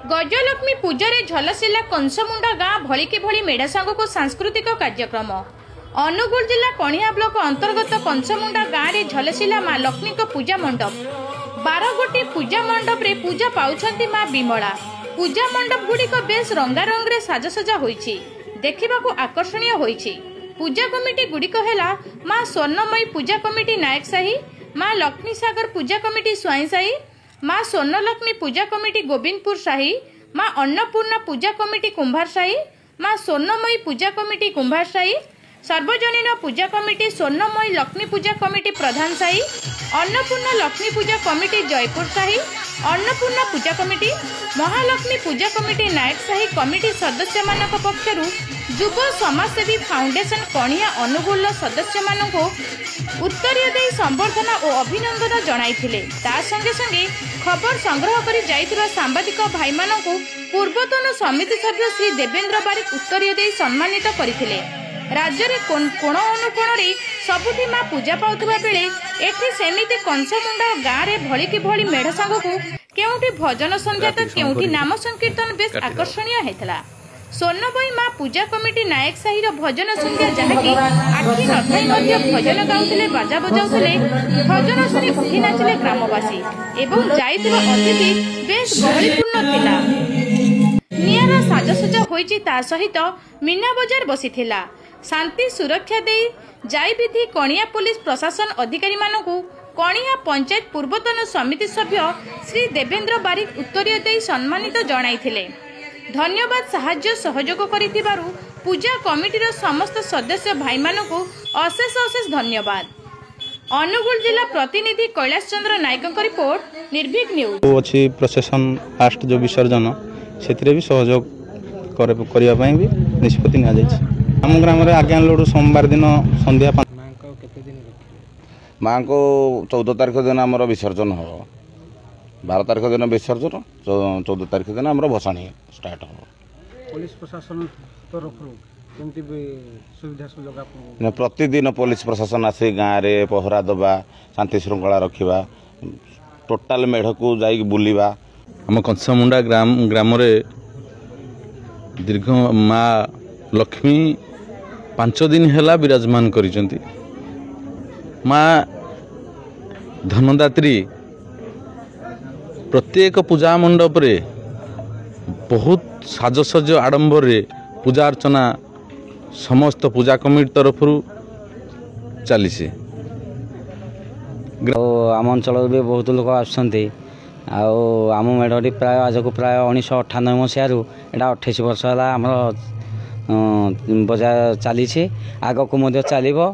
गजलक्ष्मी पूजा झलसिला कंसमुंडा गाँ भलिकी भली मेढ़ा सांग को सांस्कृतिक कार्यक्रम। अनुगुल जिला कणिया ब्लॉक अंतर्गत कंसमुंडा गाँव में झलसिला माँ लक्ष्मी पूजा मंडप 12 गोटी पूजा मंडप रे पूजा पाउछंती माँ विमला। पूजा मंडप गुड़िक बेस रंगारंग रे साजसजा होईछि, देखिबाकू आकर्षणीय होईछि। पूजा कमिटी गुड़िक हेला माँ स्वर्णमयी पूजा कमिटी नायक साही, माँ लक्ष्मी सागर पूजा कमिटी स्वाई साही, माँ स्वर्णलक्ष्मी पूजा कमिटी गोविंदपुर साही, माँ अन्नपूर्णा पूजा कमिटी कुंभार साही, माँ स्वर्णमयी पूजा कमिटी कुंभार साही, सार्वजनीन पूजा कमिटी स्वर्णमयी लक्ष्मी पूजा कमिटी प्रधान साही, अन्नपूर्णा लक्ष्मी पूजा कमिटी जयपुर साही, अन्नपूर्णा पूजा कमिटी, महालक्ष्मी पूजा कमिटी नायक साही कमिटी सदस्य मानक पक्षरु युव समाजसेवी फाउंडेशन कणिया अनुगुल सदस्य मानक उत्तरीय दे संबर्धना और अभिनंदन जणाइथिले। ता संगे संगे खबर संग्रह करी जाइथिबा सांबादिक भाई मानक पूर्वतन समिति सभ्य श्री देवेंद्र बारिक उत्तरीय दे सम्मानित करथिले। राज्य रे कोण अनुकोण रे सबुठी माँ पूजा पाउथबा बेले एठी सेमिति कंसमुंडा गाँव रे भलिकी भली मेढ़ संग को केउठी भजन संध्या तो केउठी नाम संकीर्तन बेस आकर्षणीय हेतला। स्वर्णमयी माँ पूजा कमिटी नायक साहिर भजन संध्या जहाँकि आखि नथाई मध्य भजन गाउथिले बाजा बजाउथिले। भजन शुणी उठी नाचिले ग्रामवासी एवं जाइथिबा अतिथि बेस गहलीपूर्ण थिला। नियारा साजसजा होईछि ता सहित मीना बजार बसिथिला। शांति सुरक्षा दे जाई विधि कणिया पुलिस प्रशासन अधिकारी मानकू कणिया पंचायत पूर्वतन समिति सभ्य श्री देवेंद्र बारिक उत्तरीय दे सम्मानित जणाइथिले। धन्यवाद साहाय्य सहयोग करिथिबारु पूजा कमिटीर समस्त सदस्य भाई मानकू अशेष अशेष धन्यवाद। अनुगुल जिला प्रतिनिधि कैलाश चंद्र नायक रिपोर्ट निर्भीक न्यूज। अच्छी प्रशासन लास्ट जो विसर्जन से भी सहयोग करने भी निष्पत्ति नि आम ग्राम आज्ञा लोड सोमवार दिन संध्या माँ को 14 तारीख दिन आम विसर्जन हम, 12 तारीख दिन विसर्जन, 14 तारीख दिन आम भसाणी स्टार्ट हम। पुलिस प्रशासन तरफ सुविधा सुजोग प्रतिदिन पुलिस प्रशासन आसी गाँव में पहरा दबा, शांति श्रृंखला रखा, टोटाल मेढ़ को जाई बुलवा। आम कंसमुंडा ग्राम दीर्घ माँ लक्ष्मी 5 दिन है विराजमान करिसेंती। माँ धनदात्री प्रत्येक पूजा मंडप रे बहुत साजसज आडंबर रे पूजा अर्चना समस्त पूजा कमिटी तरफ चली। आम अंचल भी बहुत लोक आसुँच आम मेढ़ी प्राय आज को प्राय 1998 मसीह एटा 28 वर्ष है आम बजार चली आग को चलो।